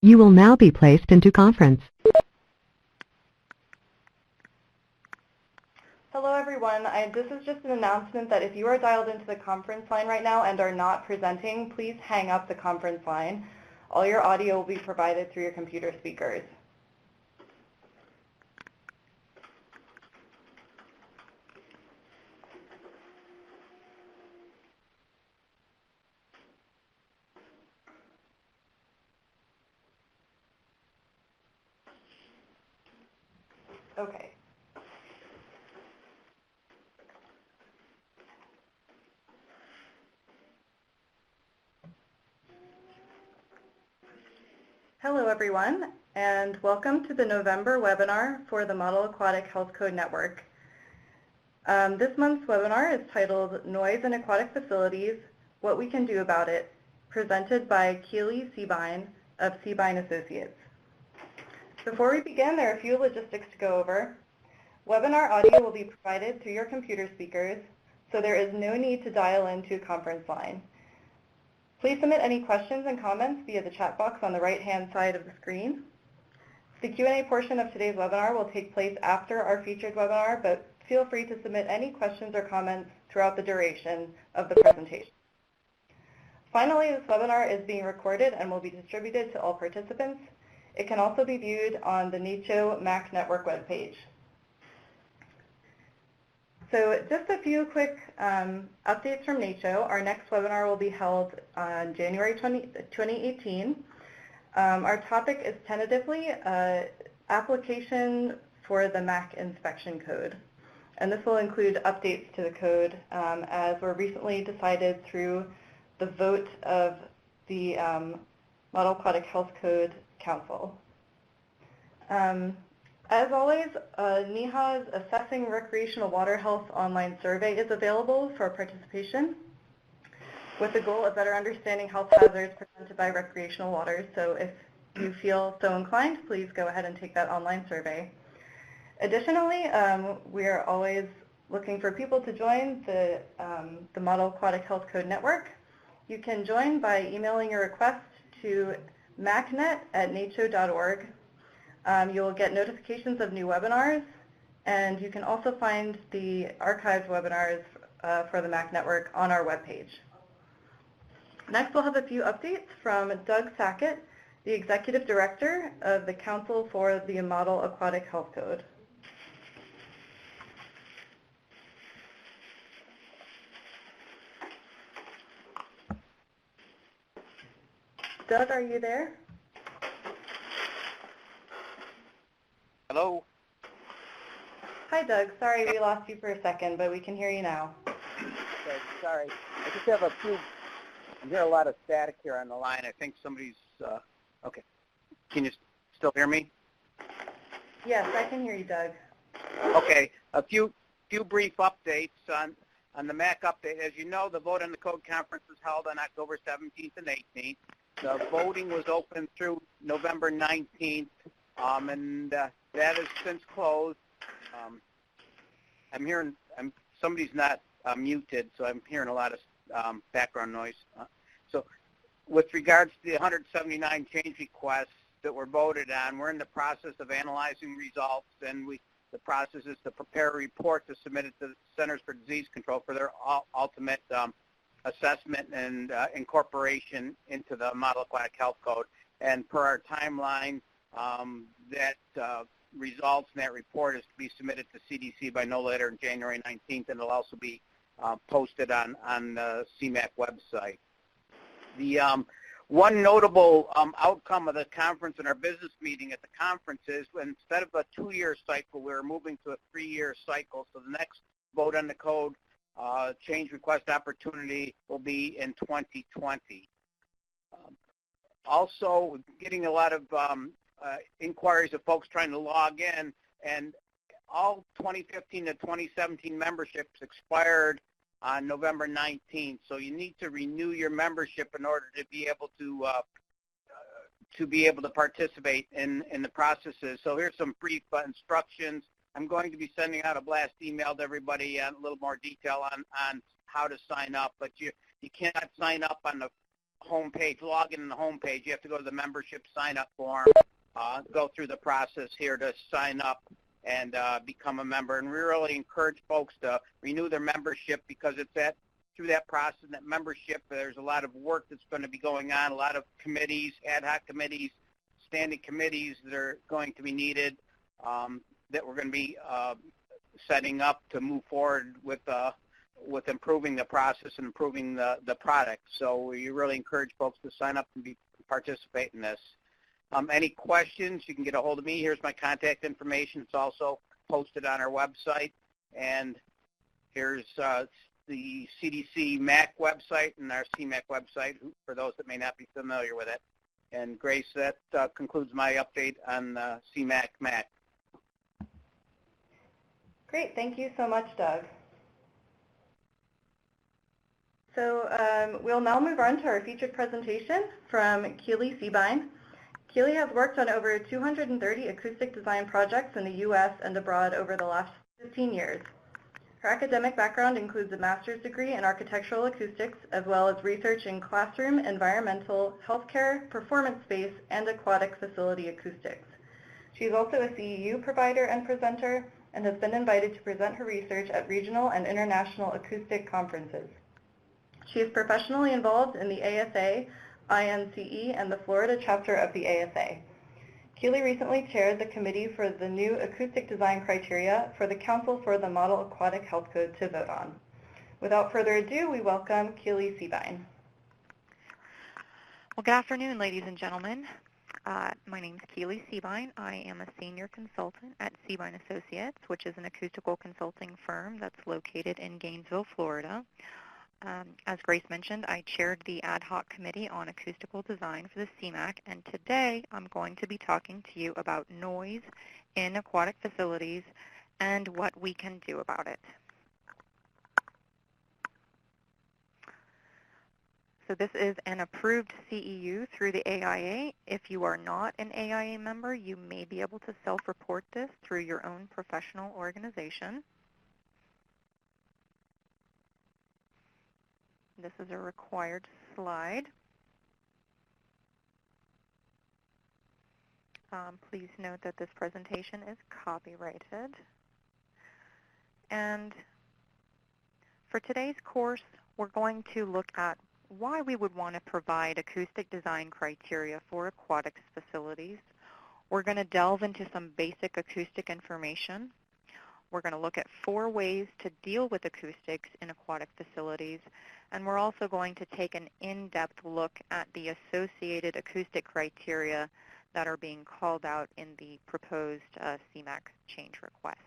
You will now be placed into conference. Hello everyone, this is just an announcement that if you are dialed into the conference line right now and are not presenting, please hang up the conference line. All your audio will be provided through your computer speakers. Okay. Hello everyone, and welcome to the November webinar for the Model Aquatic Health Code Network. This month's webinar is titled Noise in Aquatic Facilities, What We Can Do About It, presented by Keely Siebein of Siebein Associates. Before we begin, there are a few logistics to go over. Webinar audio will be provided through your computer speakers, so there is no need to dial into a conference line. Please submit any questions and comments via the chat box on the right-hand side of the screen. The Q&A portion of today's webinar will take place after our featured webinar, but feel free to submit any questions or comments throughout the duration of the presentation. Finally, this webinar is being recorded and will be distributed to all participants. It can also be viewed on the NACCHO MAC Network webpage. So just a few quick updates from NACCHO. Our next webinar will be held on January 2018. Our topic is tentatively application for the MAC inspection code. And this will include updates to the code as were recently decided through the vote of the Model Aquatic Health Code Council. As always, NEHA's Assessing Recreational Water Health online survey is available for participation with the goal of better understanding health hazards presented by recreational waters. So if you feel so inclined, please go ahead and take that online survey. Additionally, we are always looking for people to join the Model Aquatic Health Code Network. You can join by emailing your request to macnet@nacho.org. You'll get notifications of new webinars, and you can also find the archived webinars for the MAC network on our webpage. Next, we'll have a few updates from Doug Sackett, the Executive Director of the Council for the Model Aquatic Health Code. Doug, are you there? Hello? Hi, Doug. Sorry we lost you for a second, but we can hear you now. Okay, sorry. I just have I'm hearing a lot of static here on the line. I think somebody's, okay. Can you still hear me? Yes, I can hear you, Doug. Okay, a few brief updates on the MAC update. As you know, the vote on the code conference was held on October 17th and 18th. The voting was open through November 19th. And that has since closed. I'm hearing, somebody's not muted, so I'm hearing a lot of background noise. So with regards to the 179 change requests that were voted on, we're in the process of analyzing results, and the process is to prepare a report to submit it to the Centers for Disease Control for their ultimate assessment and incorporation into the Model Aquatic Health Code. And per our timeline, that results in that report is to be submitted to CDC by no later than January 19th, and it'll also be posted on the CMAC website. The one notable outcome of the conference and our business meeting at the conference is instead of a 2-year cycle, we're moving to a 3-year cycle. So the next vote on the code change request opportunity will be in 2020. Also, getting a lot of inquiries of folks trying to log in, and all 2015 to 2017 memberships expired on November 19th. So you need to renew your membership in order to be able to participate in the processes. So here's some brief instructions. I'm going to be sending out a blast email to everybody and a little more detail on how to sign up, but you cannot sign up on the homepage, log in the homepage. You have to go to the membership sign-up form, go through the process here to sign up and become a member. And we really encourage folks to renew their membership because it's through that process, that membership, there's a lot of work that's going to be going on, a lot of committees, ad hoc committees, standing committees that are going to be needed that we're going to be setting up to move forward with improving the process and improving the product. So we really encourage folks to sign up and participate in this. Any questions, you can get a hold of me. Here's my contact information. It's also posted on our website. And here's the CDC MAC website and our CMAC website for those that may not be familiar with it. And Grace, that concludes my update on CMAC MAC. Great, thank you so much, Doug. So we'll now move on to our featured presentation from Keely Siebein. Keely has worked on over 230 acoustic design projects in the U.S. and abroad over the last 15 years. Her academic background includes a master's degree in architectural acoustics, as well as research in classroom, environmental, healthcare, performance space, and aquatic facility acoustics. She is also a CEU provider and presenter, and has been invited to present her research at regional and international acoustic conferences. She is professionally involved in the ASA, INCE, and the Florida chapter of the ASA. Keely recently chaired the committee for the new acoustic design criteria for the Council for the Model Aquatic Health Code to vote on. Without further ado, we welcome Keely Siebein. Well, good afternoon, ladies and gentlemen. My name is Keely Siebein. I am a senior consultant at Siebein Associates, which is an acoustical consulting firm that's located in Gainesville, Florida. As Grace mentioned, I chaired the ad hoc committee on acoustical design for the CMAC, and today I'm going to be talking to you about noise in aquatic facilities and what we can do about it. So this is an approved CEU through the AIA. If you are not an AIA member, you may be able to self-report this through your own professional organization. This is a required slide. Please note that this presentation is copyrighted. And for today's course, we're going to look at why we would want to provide acoustic design criteria for aquatics facilities. We're going to delve into some basic acoustic information. We're going to look at 4 ways to deal with acoustics in aquatic facilities, and we're also going to take an in-depth look at the associated acoustic criteria that are being called out in the proposed CMAC change request.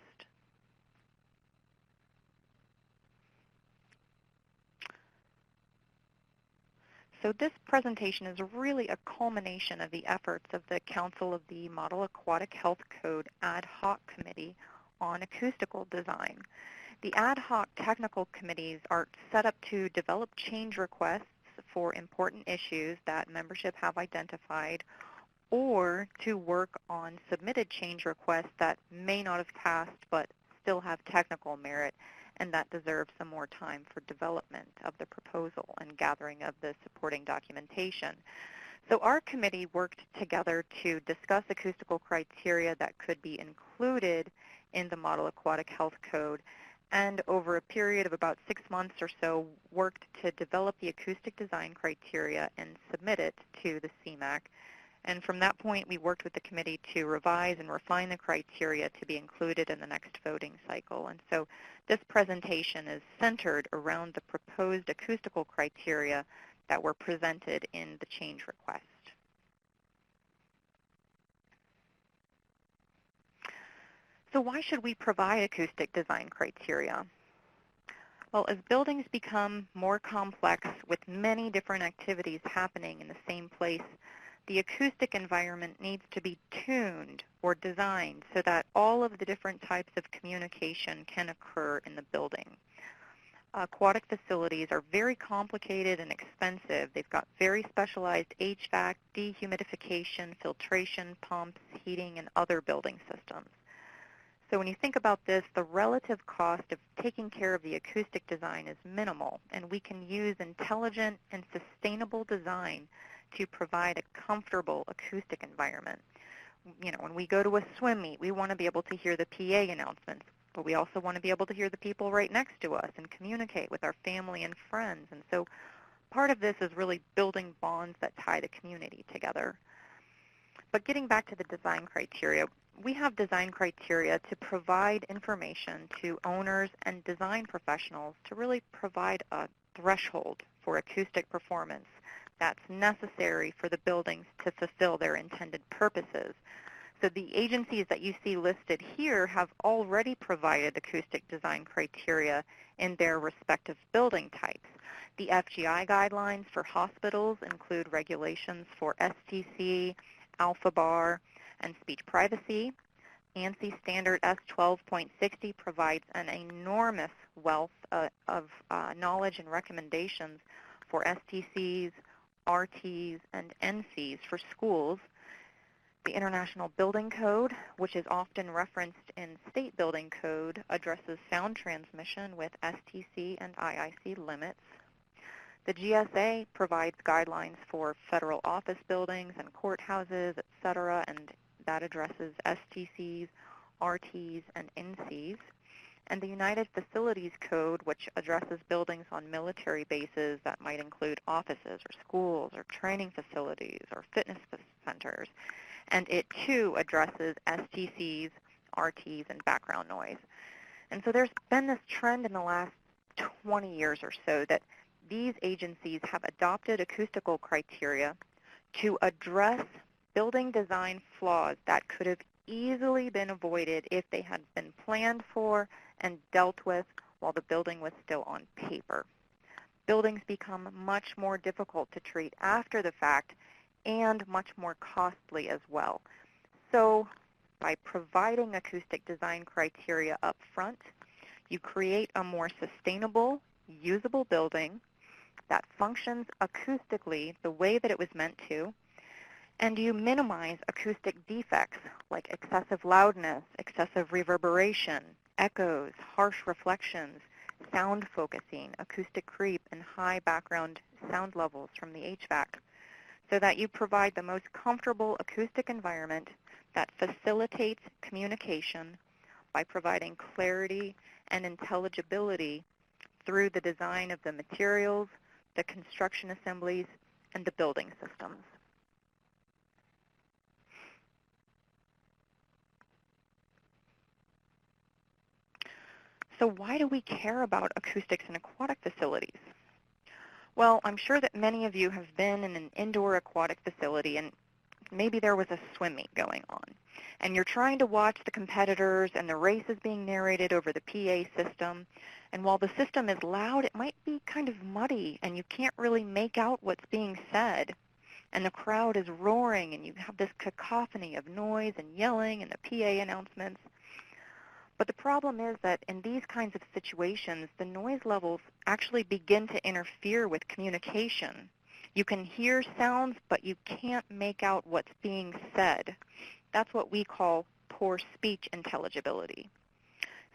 So this presentation is really a culmination of the efforts of the Council of the Model Aquatic Health Code Ad Hoc Committee on Acoustical Design. The ad hoc technical committees are set up to develop change requests for important issues that membership have identified, or to work on submitted change requests that may not have passed but still have technical merit and that deserve some more time for development of the proposal and gathering of the supporting documentation. So our committee worked together to discuss acoustical criteria that could be included in the Model Aquatic Health Code, and over a period of about 6 months or so worked to develop the acoustic design criteria and submit it to the CMAC. And from that point, we worked with the committee to revise and refine the criteria to be included in the next voting cycle. And so this presentation is centered around the proposed acoustical criteria that were presented in the change request. So why should we provide acoustic design criteria? Well, as buildings become more complex with many different activities happening in the same place, the acoustic environment needs to be tuned or designed so that all of the different types of communication can occur in the building. Aquatic facilities are very complicated and expensive. They've got very specialized HVAC, dehumidification, filtration, pumps, heating, and other building systems. So when you think about this, the relative cost of taking care of the acoustic design is minimal, and we can use intelligent and sustainable design to provide a comfortable acoustic environment. You know, when we go to a swim meet, we want to be able to hear the PA announcements, but we also want to be able to hear the people right next to us and communicate with our family and friends. And so part of this is really building bonds that tie the community together. But getting back to the design criteria, we have design criteria to provide information to owners and design professionals to really provide a threshold for acoustic performance that's necessary for the buildings to fulfill their intended purposes. So the agencies that you see listed here have already provided acoustic design criteria in their respective building types. The FGI guidelines for hospitals include regulations for STC, Alpha Bar, and speech privacy. ANSI Standard S12.60 provides an enormous wealth of knowledge and recommendations for STCs, RTs, and NCs for schools. The International Building Code, which is often referenced in state building code, addresses sound transmission with STC and IIC limits. The GSA provides guidelines for federal office buildings and courthouses, etc., and that addresses STCs, RTs, and NCs. And the United Facilities Code, which addresses buildings on military bases that might include offices or schools or training facilities or fitness centers. And it, too, addresses STCs, RTs, and background noise. And so there's been this trend in the last 20 years or so that these agencies have adopted acoustical criteria to address building design flaws that could have easily been avoided if they had been planned for and dealt with while the building was still on paper. Buildings become much more difficult to treat after the fact and much more costly as well. So by providing acoustic design criteria up front, you create a more sustainable, usable building that functions acoustically the way that it was meant to, and you minimize acoustic defects like excessive loudness, excessive reverberation, echoes, harsh reflections, sound focusing, acoustic creep, and high background sound levels from the HVAC, so that you provide the most comfortable acoustic environment that facilitates communication by providing clarity and intelligibility through the design of the materials, the construction assemblies, and the building systems. So why do we care about acoustics in aquatic facilities? Well, I'm sure that many of you have been in an indoor aquatic facility and maybe there was a swim meet going on. And you're trying to watch the competitors and the race is being narrated over the PA system. And while the system is loud, it might be kind of muddy and you can't really make out what's being said. And the crowd is roaring and you have this cacophony of noise and yelling and the PA announcements. But the problem is that in these kinds of situations, the noise levels actually begin to interfere with communication. You can hear sounds, but you can't make out what's being said. That's what we call poor speech intelligibility.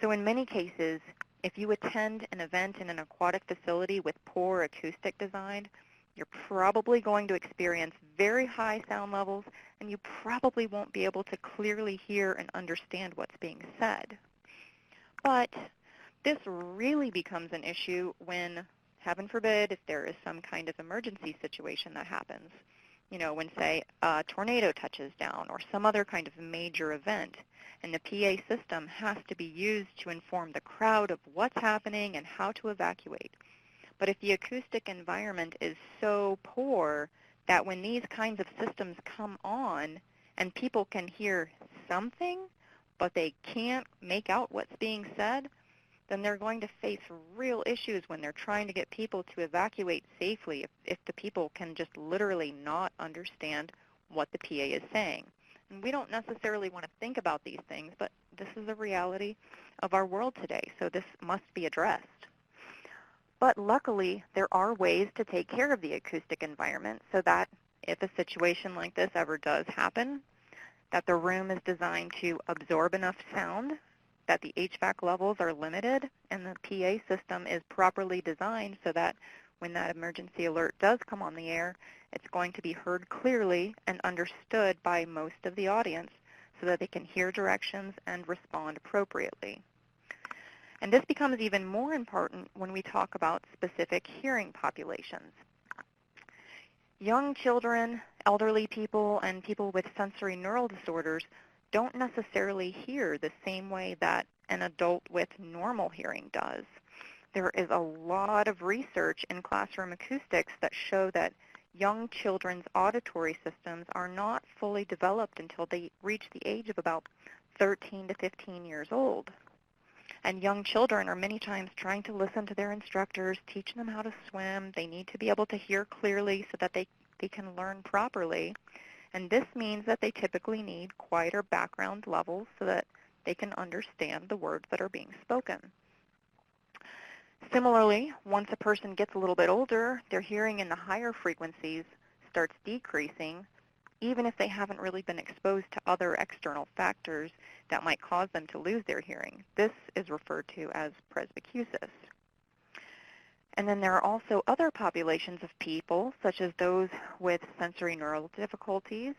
So in many cases, if you attend an event in an aquatic facility with poor acoustic design, you're probably going to experience very high sound levels, and you probably won't be able to clearly hear and understand what's being said. But this really becomes an issue when, heaven forbid, if there is some kind of emergency situation that happens. You know, when, say, a tornado touches down or some other kind of major event, and the PA system has to be used to inform the crowd of what's happening and how to evacuate. But if the acoustic environment is so poor that when these kinds of systems come on and people can hear something, but they can't make out what's being said, then they're going to face real issues when they're trying to get people to evacuate safely if the people can just literally not understand what the PA is saying. And we don't necessarily want to think about these things, but this is a reality of our world today, so this must be addressed. But luckily, there are ways to take care of the acoustic environment so that if a situation like this ever does happen, that the room is designed to absorb enough sound that the HVAC levels are limited and the PA system is properly designed so that when that emergency alert does come on the air, it's going to be heard clearly and understood by most of the audience so that they can hear directions and respond appropriately. And this becomes even more important when we talk about specific hearing populations. Young children, elderly people, and people with sensory neural disorders don't necessarily hear the same way that an adult with normal hearing does. There is a lot of research in classroom acoustics that show that young children's auditory systems are not fully developed until they reach the age of about 13 to 15 years old. And young children are many times trying to listen to their instructors, teaching them how to swim. They need to be able to hear clearly so that they can learn properly. And this means that they typically need quieter background levels so that they can understand the words that are being spoken. Similarly, once a person gets a little bit older, their hearing in the higher frequencies starts decreasing, even if they haven't really been exposed to other external factors that might cause them to lose their hearing. This is referred to as presbycusis. And then there are also other populations of people, such as those with sensory neural difficulties,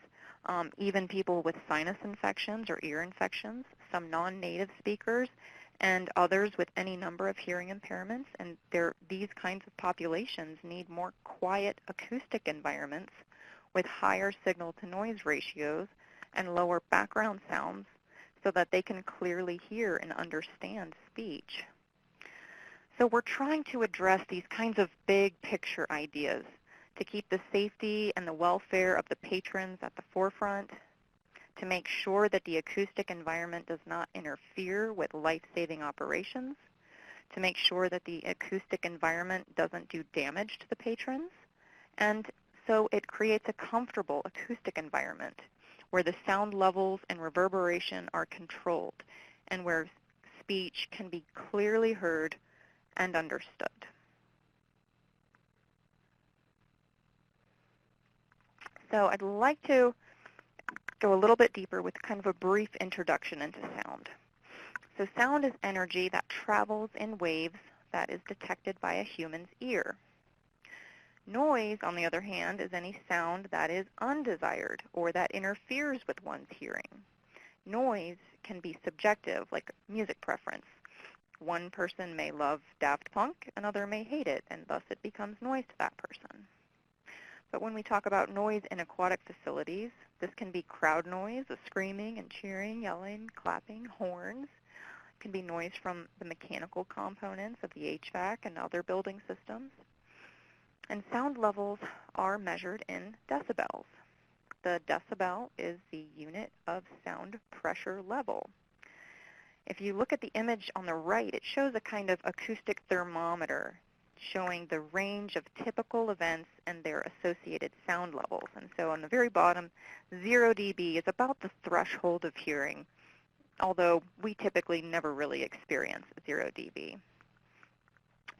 even people with sinus infections or ear infections, some non-native speakers, and others with any number of hearing impairments. And these kinds of populations need more quiet acoustic environments with higher signal-to-noise ratios and lower background sounds so that they can clearly hear and understand speech. So we're trying to address these kinds of big picture ideas to keep the safety and the welfare of the patrons at the forefront, to make sure that the acoustic environment does not interfere with life-saving operations, to make sure that the acoustic environment doesn't do damage to the patrons, and so it creates a comfortable acoustic environment where the sound levels and reverberation are controlled and where speech can be clearly heard and understood. So I'd like to go a little bit deeper with kind of a brief introduction into sound. So sound is energy that travels in waves that is detected by a human's ear. Noise, on the other hand, is any sound that is undesired or that interferes with one's hearing. Noise can be subjective, like music preference. One person may love Daft Punk, another may hate it, and thus it becomes noise to that person. But when we talk about noise in aquatic facilities, this can be crowd noise, the screaming and cheering, yelling, clapping, horns. It can be noise from the mechanical components of the HVAC and other building systems. And sound levels are measured in decibels. The decibel is the unit of sound pressure level. If you look at the image on the right, it shows a kind of acoustic thermometer showing the range of typical events and their associated sound levels. And so on the very bottom, 0 dB is about the threshold of hearing, although we typically never really experience 0 dB.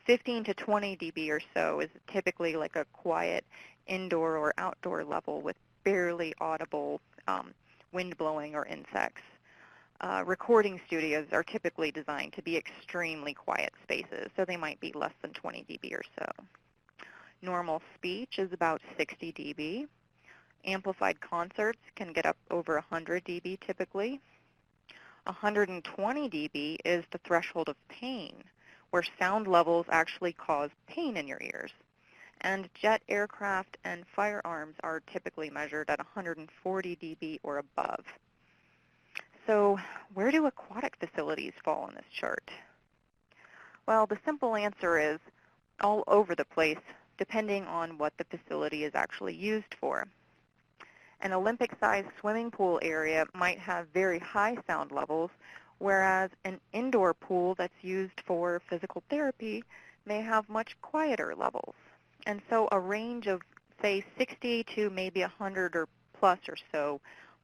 15 to 20 dB or so is typically like a quiet indoor or outdoor level with barely audible wind blowing or insects. Recording studios are typically designed to be extremely quiet spaces, so they might be less than 20 dB or so. Normal speech is about 60 dB. Amplified concerts can get up over 100 dB typically. 120 dB is the threshold of pain, where sound levels actually cause pain in your ears. And jet aircraft and firearms are typically measured at 140 dB or above. So where do aquatic facilities fall on this chart? Well, the simple answer is all over the place, depending on what the facility is actually used for. An Olympic-sized swimming pool area might have very high sound levels, whereas an indoor pool that's used for physical therapy may have much quieter levels. And so a range of, say, 60 to maybe 100 or plus or so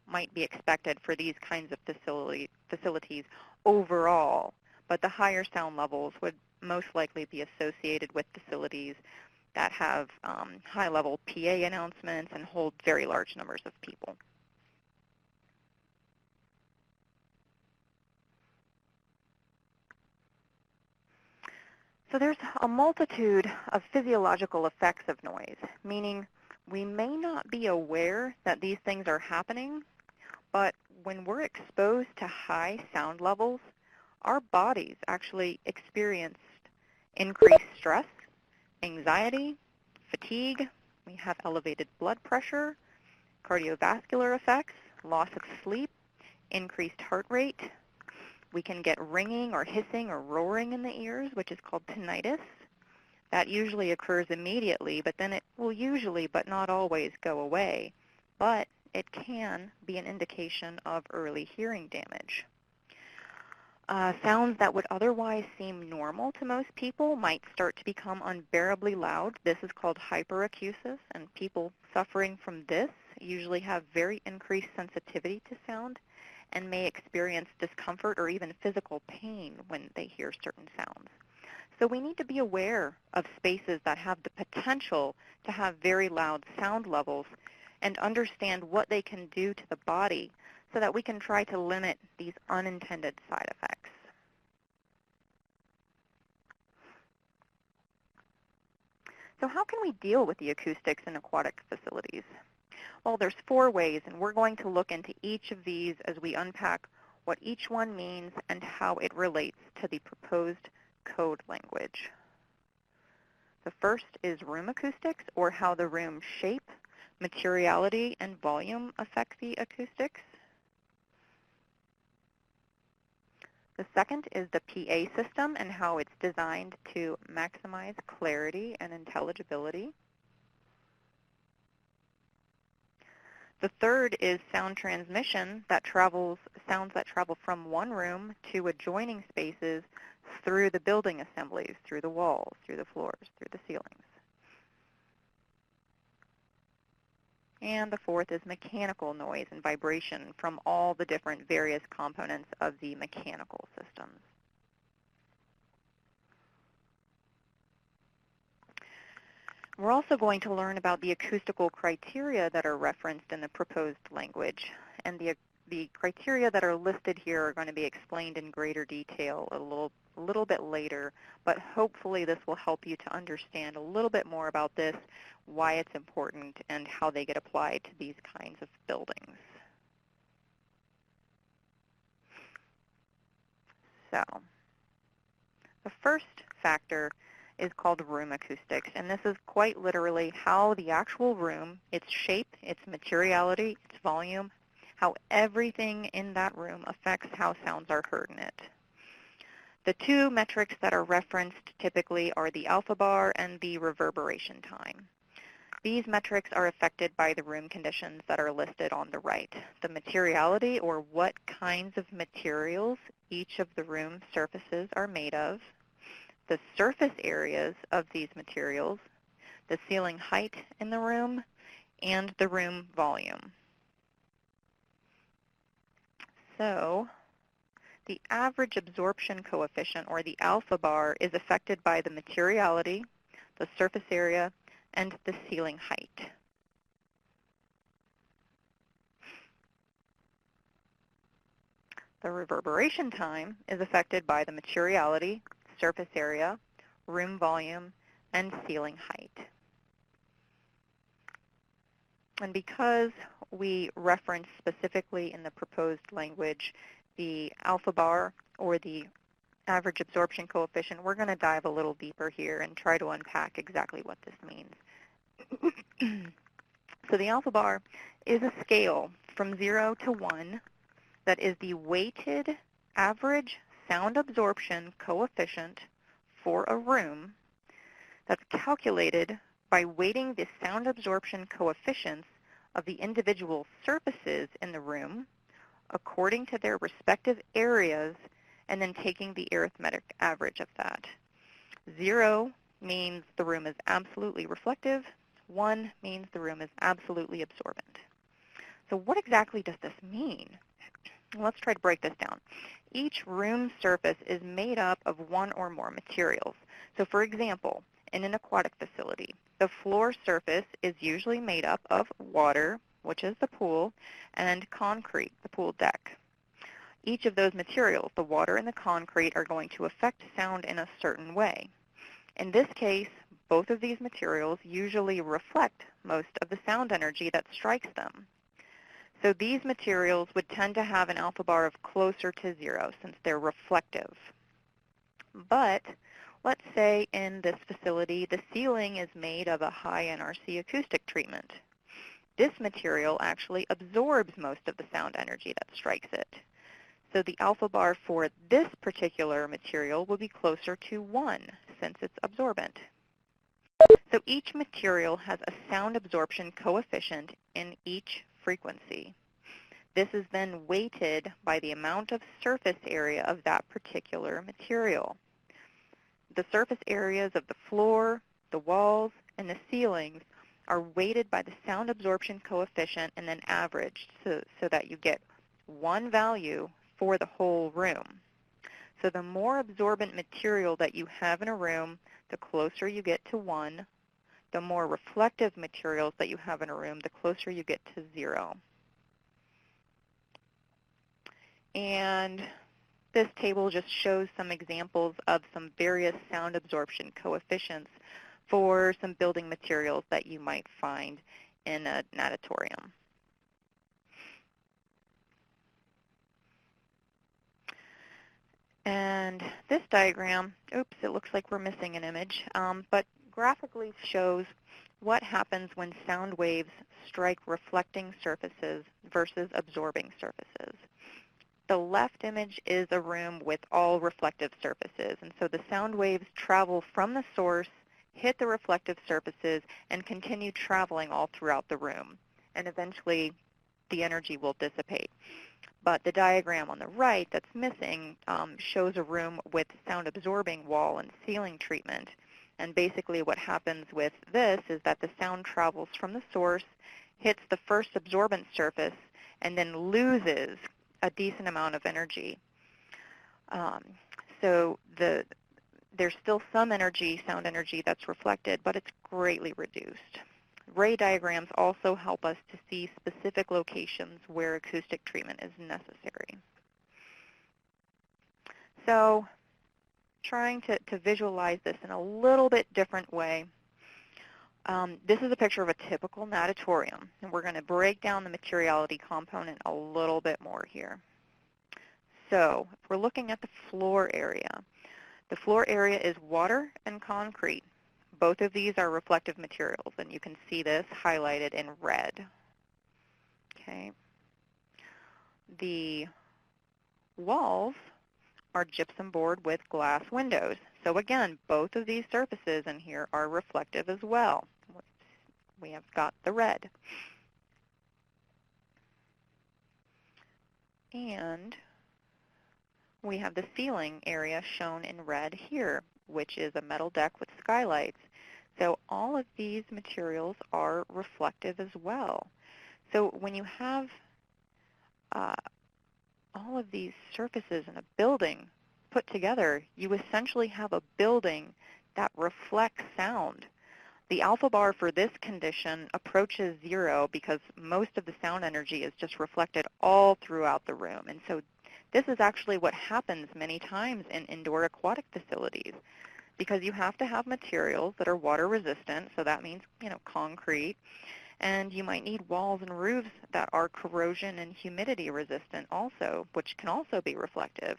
might be expected for these kinds of facilities overall, but the higher sound levels would most likely be associated with facilities that have high-level PA announcements and hold very large numbers of people. So there's a multitude of physiological effects of noise, meaning we may not be aware that these things are happening, but when we're exposed to high sound levels, our bodies actually experience increased stress, anxiety, fatigue. We have elevated blood pressure, cardiovascular effects, loss of sleep, increased heart rate. We can get ringing or hissing or roaring in the ears, which is called tinnitus. That usually occurs immediately, but then it will usually, but not always, go away. But it can be an indication of early hearing damage. Sounds that would otherwise seem normal to most people might start to become unbearably loud. This is called hyperacusis, and people suffering from this usually have very increased sensitivity to sound and may experience discomfort or even physical pain when they hear certain sounds. So we need to be aware of spaces that have the potential to have very loud sound levels and understand what they can do to the body so that we can try to limit these unintended side effects. So how can we deal with the acoustics in aquatic facilities? Well, there's 4 ways, and we're going to look into each of these as we unpack what each one means and how it relates to the proposed code language. The first is room acoustics, or how the room shape, materiality, and volume affect the acoustics. The second is the PA system and how it's designed to maximize clarity and intelligibility. The third is sound transmission that sounds that travel from one room to adjoining spaces through the building assemblies, through the walls, through the floors, through the ceilings. And the fourth is mechanical noise and vibration from all the different various components of the mechanical systems. We're also going to learn about the acoustical criteria that are referenced in the proposed language. And the criteria that are listed here are going to be explained in greater detail a little bit later, but hopefully this will help you to understand a little bit more about this, why it's important, and how they get applied to these kinds of buildings. So, the first factor is called room acoustics, and this is quite literally how the actual room, its shape, its materiality, its volume, how everything in that room affects how sounds are heard in it. The 2 metrics that are referenced typically are the alpha bar and the reverberation time. These metrics are affected by the room conditions that are listed on the right. The materiality, or what kinds of materials each of the room surfaces are made of, the surface areas of these materials, the ceiling height in the room, and the room volume. So the average absorption coefficient, or the alpha bar, is affected by the materiality, the surface area, and the ceiling height. The reverberation time is affected by the materiality, surface area, room volume, and ceiling height. And because we reference specifically in the proposed language the alpha bar, or the average absorption coefficient, we're going to dive a little deeper here and try to unpack exactly what this means. So the alpha bar is a scale from 0 to 1 that is the weighted average sound absorption coefficient for a room that's calculated by weighting the sound absorption coefficients of the individual surfaces in the room according to their respective areas, and then taking the arithmetic average of that. 0 means the room is absolutely reflective. 1 means the room is absolutely absorbent. So what exactly does this mean? Let's try to break this down. Each room surface is made up of one or more materials. So for example, in an aquatic facility, the floor surface is usually made up of water, which is the pool, and concrete, the pool deck. Each of those materials, the water and the concrete, are going to affect sound in a certain way. In this case, both of these materials usually reflect most of the sound energy that strikes them. So these materials would tend to have an alpha bar of closer to 0 since they're reflective. But let's say in this facility, the ceiling is made of a high NRC acoustic treatment. This material actually absorbs most of the sound energy that strikes it. So the alpha bar for this particular material will be closer to 1 since it's absorbent. So each material has a sound absorption coefficient in each frequency. This is then weighted by the amount of surface area of that particular material. The surface areas of the floor, the walls, and the ceilings are weighted by the sound absorption coefficient and then averaged so that you get one value for the whole room. So the more absorbent material that you have in a room, the closer you get to 1. The more reflective materials that you have in a room, the closer you get to 0. And this table just shows some examples of some various sound absorption coefficients for some building materials that you might find in an auditorium. And this diagram, oops, it looks like we're missing an image, but graphically shows what happens when sound waves strike reflecting surfaces versus absorbing surfaces. The left image is a room with all reflective surfaces, and so the sound waves travel from the source, hit the reflective surfaces, and continue traveling all throughout the room, and eventually the energy will dissipate. But the diagram on the right that's missing shows a room with sound-absorbing wall and ceiling treatment. And basically what happens with this is that the sound travels from the source, hits the first absorbent surface, and then loses a decent amount of energy. So there's still some energy, sound energy, that's reflected, but it's greatly reduced. Ray diagrams also help us to see specific locations where acoustic treatment is necessary. So trying to visualize this in a little bit different way, this is a picture of a typical natatorium, and we're going to break down the materiality component a little bit more here. So if we're looking at the floor area is water and concrete. Both of these are reflective materials, and you can see this highlighted in red. Okay. The walls are gypsum board with glass windows. So again, both of these surfaces in here are reflective as well. We have got the red. And we have the ceiling area shown in red here, which is a metal deck with skylights. So all of these materials are reflective as well. So when you have all of these surfaces in a building put together, you essentially have a building that reflects sound. The alpha bar for this condition approaches 0 because most of the sound energy is just reflected all throughout the room. And so this is actually what happens many times in indoor aquatic facilities, because you have to have materials that are water resistant, so that means, concrete, and you might need walls and roofs that are corrosion and humidity resistant also, which can also be reflective.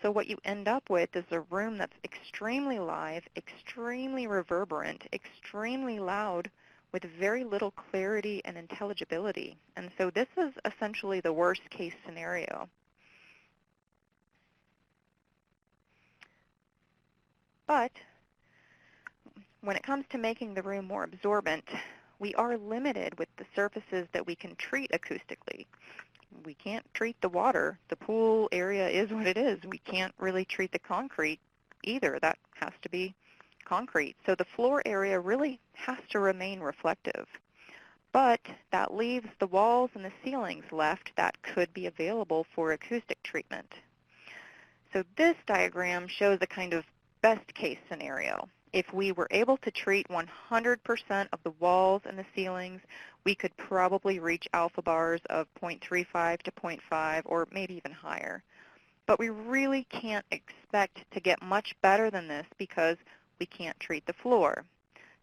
So what you end up with is a room that's extremely live, extremely reverberant, extremely loud, with very little clarity and intelligibility. And so this is essentially the worst case scenario. But when it comes to making the room more absorbent, we are limited with the surfaces that we can treat acoustically. We can't treat the water. The pool area is what it is. We can't really treat the concrete either. That has to be concrete. So the floor area really has to remain reflective. But that leaves the walls and the ceilings left that could be available for acoustic treatment. So this diagram shows a kind of best case scenario. If we were able to treat 100% of the walls and the ceilings, we could probably reach alpha bars of 0.35 to 0.5 or maybe even higher. But we really can't expect to get much better than this because we can't treat the floor.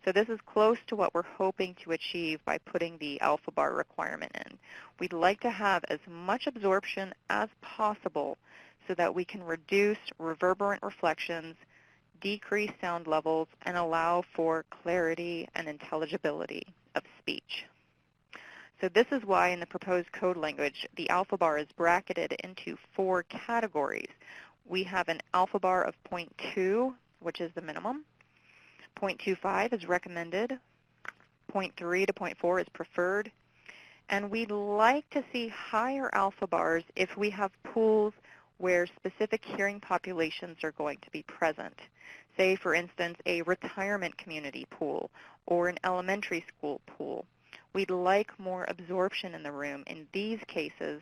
So this is close to what we're hoping to achieve by putting the alpha bar requirement in. We'd like to have as much absorption as possible so that we can reduce reverberant reflections, decrease sound levels, and allow for clarity and intelligibility of speech. So this is why in the proposed code language, the alpha bar is bracketed into 4 categories. We have an alpha bar of 0.2, which is the minimum. 0.25 is recommended. 0.3 to 0.4 is preferred. And we'd like to see higher alpha bars if we have pools where specific hearing populations are going to be present. Say, for instance, a retirement community pool or an elementary school pool. We'd like more absorption in the room in these cases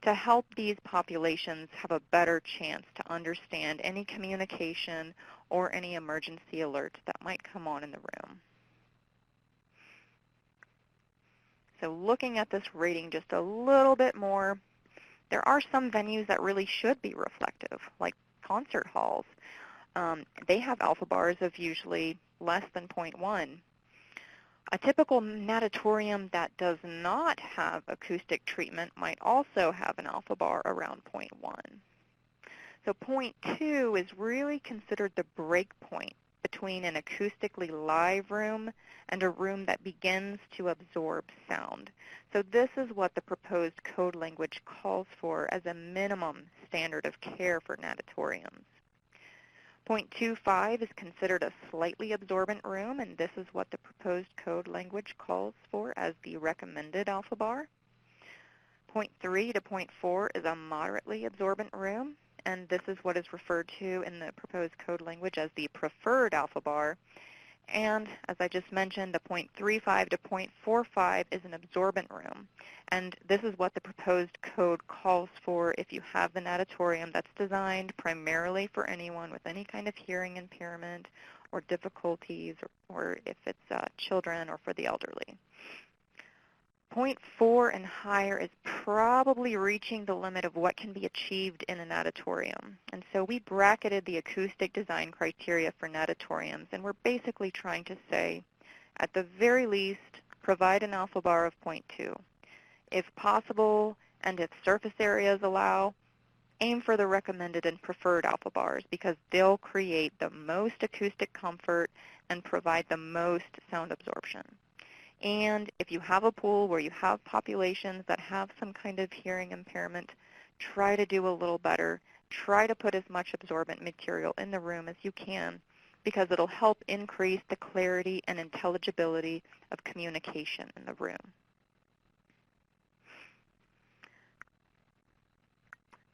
to help these populations have a better chance to understand any communication or any emergency alerts that might come on in the room. So looking at this rating just a little bit more, there are some venues that really should be reflective, like concert halls. They have alpha bars of usually less than 0.1. A typical natatorium that does not have acoustic treatment might also have an alpha bar around 0.1. So 0.2 is really considered the break point between an acoustically live room and a room that begins to absorb sound. So this is what the proposed code language calls for as a minimum standard of care for natatoriums. 0.25 is considered a slightly absorbent room, and this is what the proposed code language calls for as the recommended alpha bar. 0.3 to 0.4 is a moderately absorbent room, and this is what is referred to in the proposed code language as the preferred alpha bar. And as I just mentioned, the 0.35 to 0.45 is an absorbent room. And this is what the proposed code calls for if you have the natatorium that's designed primarily for anyone with any kind of hearing impairment or difficulties, or if it's children or for the elderly. 0.4 and higher is probably reaching the limit of what can be achieved in a natatorium. And so we bracketed the acoustic design criteria for natatoriums, and we're basically trying to say, at the very least, provide an alpha bar of 0.2. If possible, and if surface areas allow, aim for the recommended and preferred alpha bars because they'll create the most acoustic comfort and provide the most sound absorption. And if you have a pool where you have populations that have some kind of hearing impairment, try to do a little better. Try to put as much absorbent material in the room as you can because it'll help increase the clarity and intelligibility of communication in the room.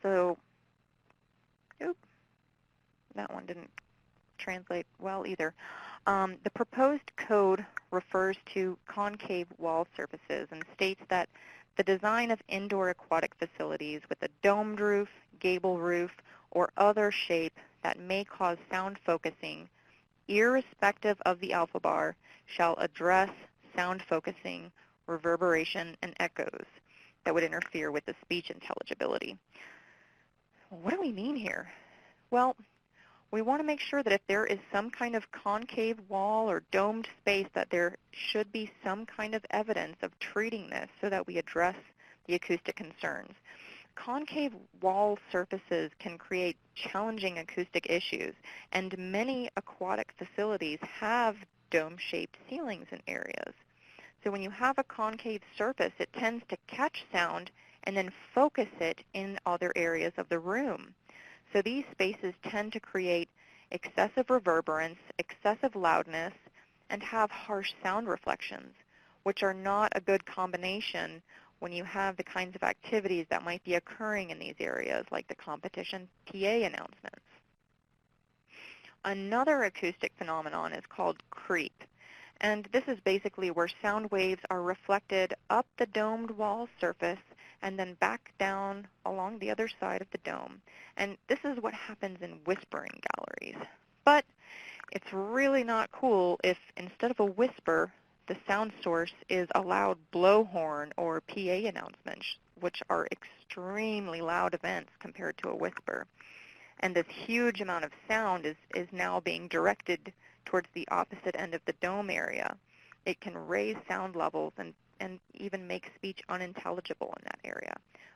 So, that one didn't translate well either. The proposed code refers to concave wall surfaces and states that the design of indoor aquatic facilities with a domed roof, gable roof, or other shape that may cause sound focusing, irrespective of the alpha bar, shall address sound focusing, reverberation, and echoes that would interfere with the speech intelligibility. What do we mean here? Well, we want to make sure that if there is some kind of concave wall or domed space that there should be some kind of evidence of treating this so that we address the acoustic concerns. Concave wall surfaces can create challenging acoustic issues, and many aquatic facilities have dome-shaped ceilings in areas. So when you have a concave surface, it tends to catch sound and then focus it in other areas of the room. So these spaces tend to create excessive reverberance, excessive loudness, and have harsh sound reflections, which are not a good combination when you have the kinds of activities that might be occurring in these areas, like the competition PA announcements. Another acoustic phenomenon is called creep. And this is basically where sound waves are reflected up the domed wall surface and then back down along the other side of the dome. And this is what happens in whispering galleries. But it's really not cool if instead of a whisper, the sound source is a loud blowhorn or PA announcements, which are extremely loud events compared to a whisper. And this huge amount of sound is now being directed towards the opposite end of the dome area, it can raise sound levels and even make speech unintelligible in that area,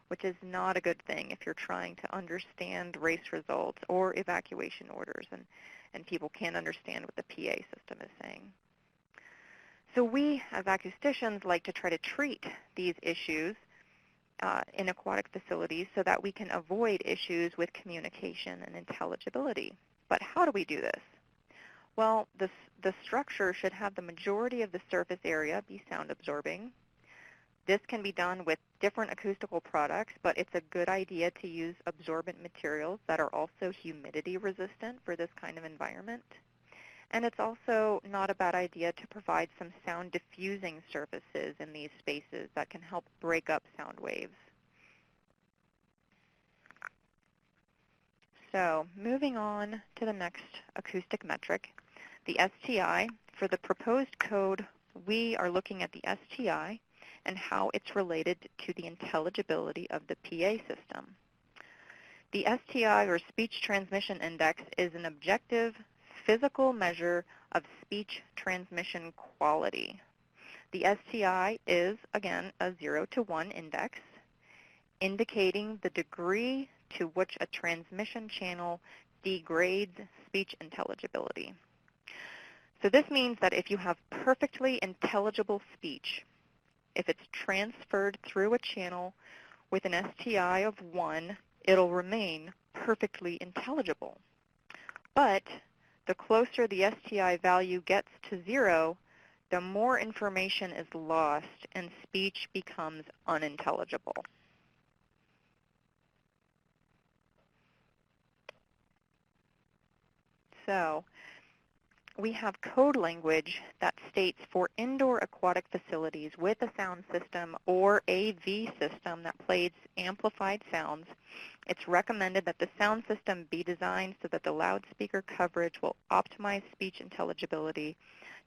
which is not a good thing if you're trying to understand race results or evacuation orders and people can't understand what the PA system is saying. So we, as acousticians, like to try to treat these issues in aquatic facilities so that we can avoid issues with communication and intelligibility. But how do we do this? Well, the structure should have the majority of the surface area be sound absorbing. This can be done with different acoustical products, but it's a good idea to use absorbent materials that are also humidity resistant for this kind of environment. And it's also not a bad idea to provide some sound diffusing surfaces in these spaces that can help break up sound waves. So moving on to the next acoustic metric, the STI. For the proposed code, we are looking at the STI and how it's related to the intelligibility of the PA system. The STI, or Speech Transmission Index, is an objective physical measure of speech transmission quality. The STI is, again, a 0 to 1 index, indicating the degree to which a transmission channel degrades speech intelligibility. So this means that if you have perfectly intelligible speech, if it's transferred through a channel with an STI of 1, it'll remain perfectly intelligible. But the closer the STI value gets to 0, the more information is lost and speech becomes unintelligible. So we have code language that states for indoor aquatic facilities with a sound system or AV system that plays amplified sounds, it's recommended that the sound system be designed so that the loudspeaker coverage will optimize speech intelligibility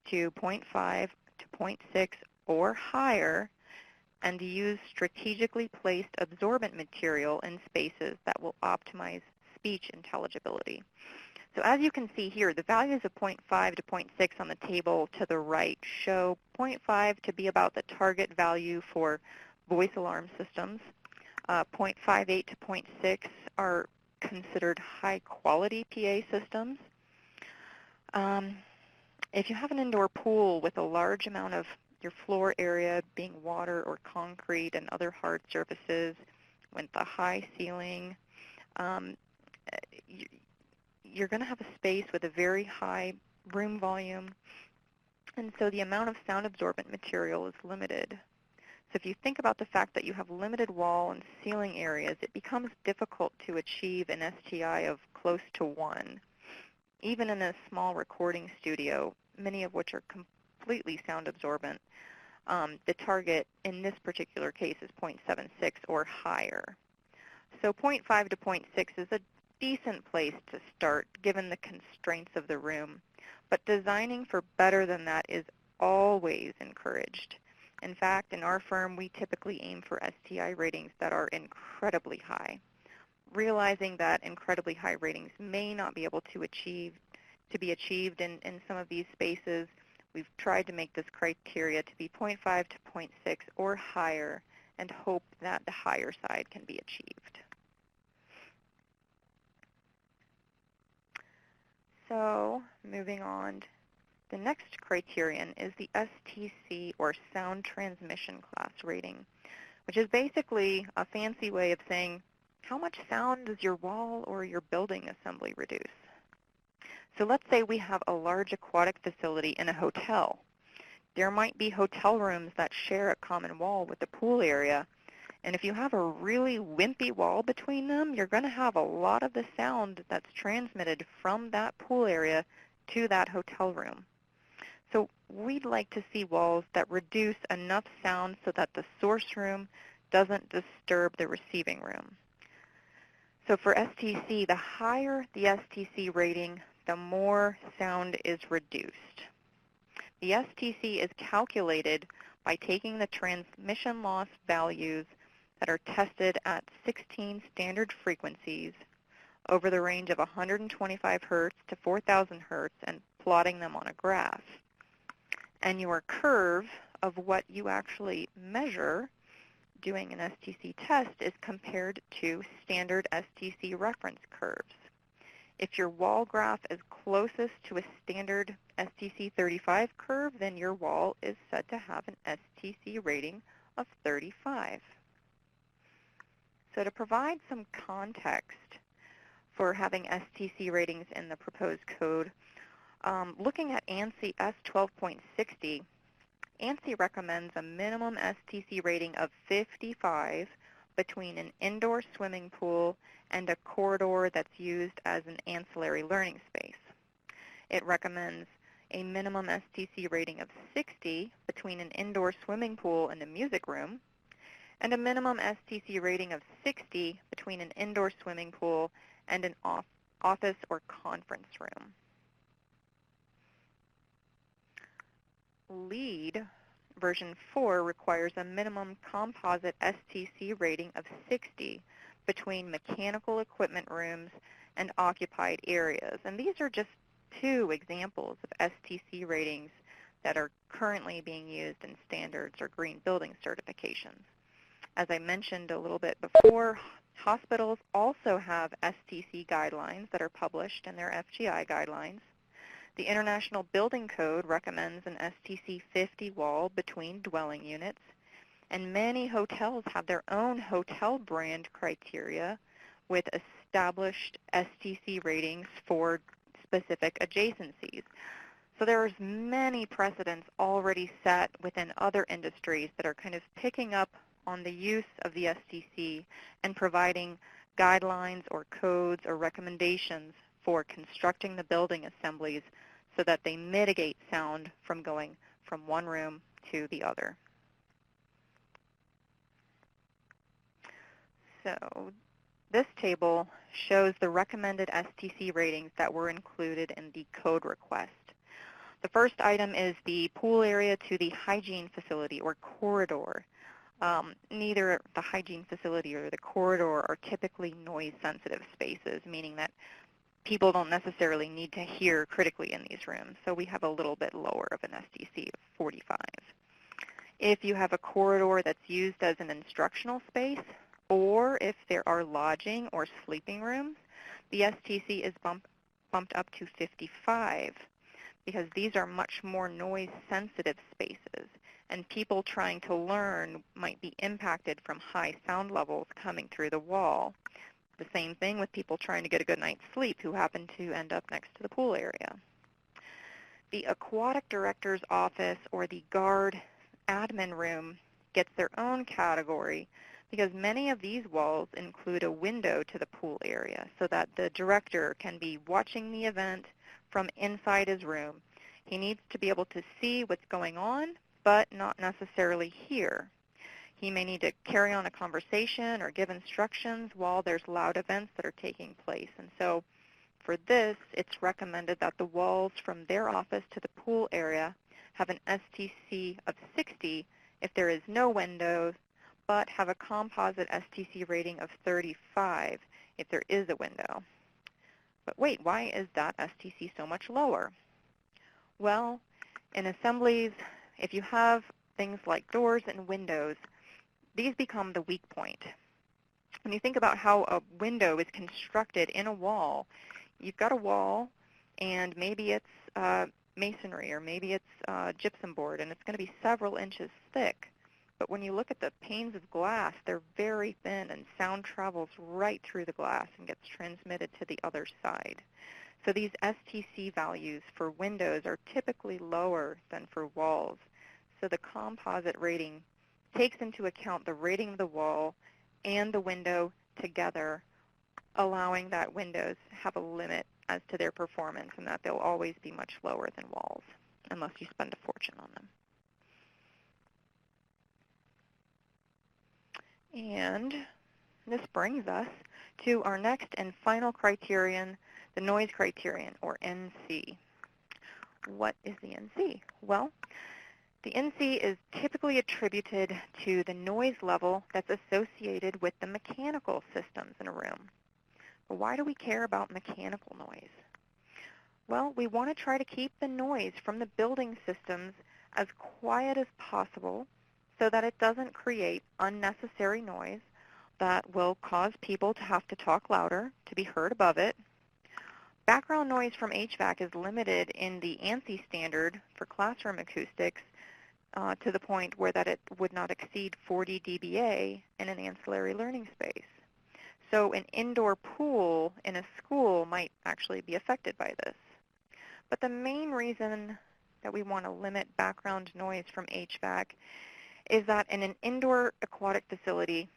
to 0.5 to 0.6 or higher, and use strategically placed absorbent material in spaces that will optimize speech intelligibility. So as you can see here, the values of 0.5 to 0.6 on the table to the right show 0.5 to be about the target value for voice alarm systems. 0.58 to 0.6 are considered high-quality PA systems. If you have an indoor pool with a large amount of your floor area being water or concrete and other hard surfaces, with a high ceiling, you're going to have a space with a very high room volume, and so the amount of sound absorbent material is limited. So if you think about the fact that you have limited wall and ceiling areas, it becomes difficult to achieve an STI of close to 1. Even in a small recording studio, many of which are completely sound absorbent, the target in this particular case is 0.76 or higher. So 0.5 to 0.6 is a decent place to start given the constraints of the room, but designing for better than that is always encouraged. In fact, in our firm, we typically aim for STI ratings that are incredibly high. Realizing that incredibly high ratings may not be able to be achieved in some of these spaces, we've tried to make this criteria to be 0.5 to 0.6 or higher and hope that the higher side can be achieved. So moving on, the next criterion is the STC, or Sound Transmission Class rating, which is basically a fancy way of saying how much sound does your wall or your building assembly reduce. So let's say we have a large aquatic facility in a hotel. There might be hotel rooms that share a common wall with the pool area, and if you have a really wimpy wall between them, you're going to have a lot of the sound that's transmitted from that pool area to that hotel room. So we'd like to see walls that reduce enough sound so that the source room doesn't disturb the receiving room. So for STC, the higher the STC rating, the more sound is reduced. The STC is calculated by taking the transmission loss values that are tested at 16 standard frequencies over the range of 125 hertz to 4,000 hertz and plotting them on a graph. And your curve of what you actually measure doing an STC test is compared to standard STC reference curves. If your wall graph is closest to a standard STC 35 curve, then your wall is said to have an STC rating of 35. So to provide some context for having STC ratings in the proposed code, looking at ANSI S12.60, ANSI recommends a minimum STC rating of 55 between an indoor swimming pool and a corridor that's used as an ancillary learning space. It recommends a minimum STC rating of 60 between an indoor swimming pool and a music room, and a minimum STC rating of 60 between an indoor swimming pool and an office or conference room. LEED version 4 requires a minimum composite STC rating of 60 between mechanical equipment rooms and occupied areas. And these are just two examples of STC ratings that are currently being used in standards or green building certifications. As I mentioned a little bit before, hospitals also have STC guidelines that are published in their FGI guidelines. The International Building Code recommends an STC 50 wall between dwelling units, and many hotels have their own hotel brand criteria with established STC ratings for specific adjacencies. So there's many precedents already set within other industries that are kind of picking up on the use of the STC and providing guidelines or codes or recommendations for constructing the building assemblies so that they mitigate sound from going from one room to the other. So this table shows the recommended STC ratings that were included in the code request. The first item is the pool area to the hygiene facility or corridor. Neither the hygiene facility or the corridor are typically noise-sensitive spaces, meaning that people don't necessarily need to hear critically in these rooms, so we have a little bit lower of an STC of 45. If you have a corridor that's used as an instructional space, or if there are lodging or sleeping rooms, the STC is bumped up to 55, because these are much more noise-sensitive spaces, and people trying to learn might be impacted from high sound levels coming through the wall. The same thing with people trying to get a good night's sleep who happen to end up next to the pool area. The aquatic director's office or the guard admin room gets their own category because many of these walls include a window to the pool area so that the director can be watching the event from inside his room. He needs to be able to see what's going on, but not necessarily hear. He may need to carry on a conversation or give instructions while there's loud events that are taking place. And so for this, it's recommended that the walls from their office to the pool area have an STC of 60 if there is no windows, but have a composite STC rating of 35 if there is a window. But wait, why is that STC so much lower? Well, in assemblies, if you have things like doors and windows, these become the weak point. When you think about how a window is constructed in a wall, you've got a wall, and maybe it's masonry, or maybe it's gypsum board, and it's going to be several inches thick. But when you look at the panes of glass, they're very thin, and sound travels right through the glass and gets transmitted to the other side. So these STC values for windows are typically lower than for walls. So the composite rating takes into account the rating of the wall and the window together, allowing that windows have a limit as to their performance and that they'll always be much lower than walls unless you spend a fortune on them. And this brings us to our next and final criterion, the noise criterion, or NC. What is the NC? Well, the NC is typically attributed to the noise level that's associated with the mechanical systems in a room. But why do we care about mechanical noise? Well, we want to try to keep the noise from the building systems as quiet as possible so that it doesn't create unnecessary noise that will cause people to have to talk louder to be heard above it. Background noise from HVAC is limited in the ANSI standard for classroom acoustics to the point where that it would not exceed 40 dBA in an ancillary learning space. So an indoor pool in a school might actually be affected by this. But the main reason that we want to limit background noise from HVAC is that in an indoor aquatic facility,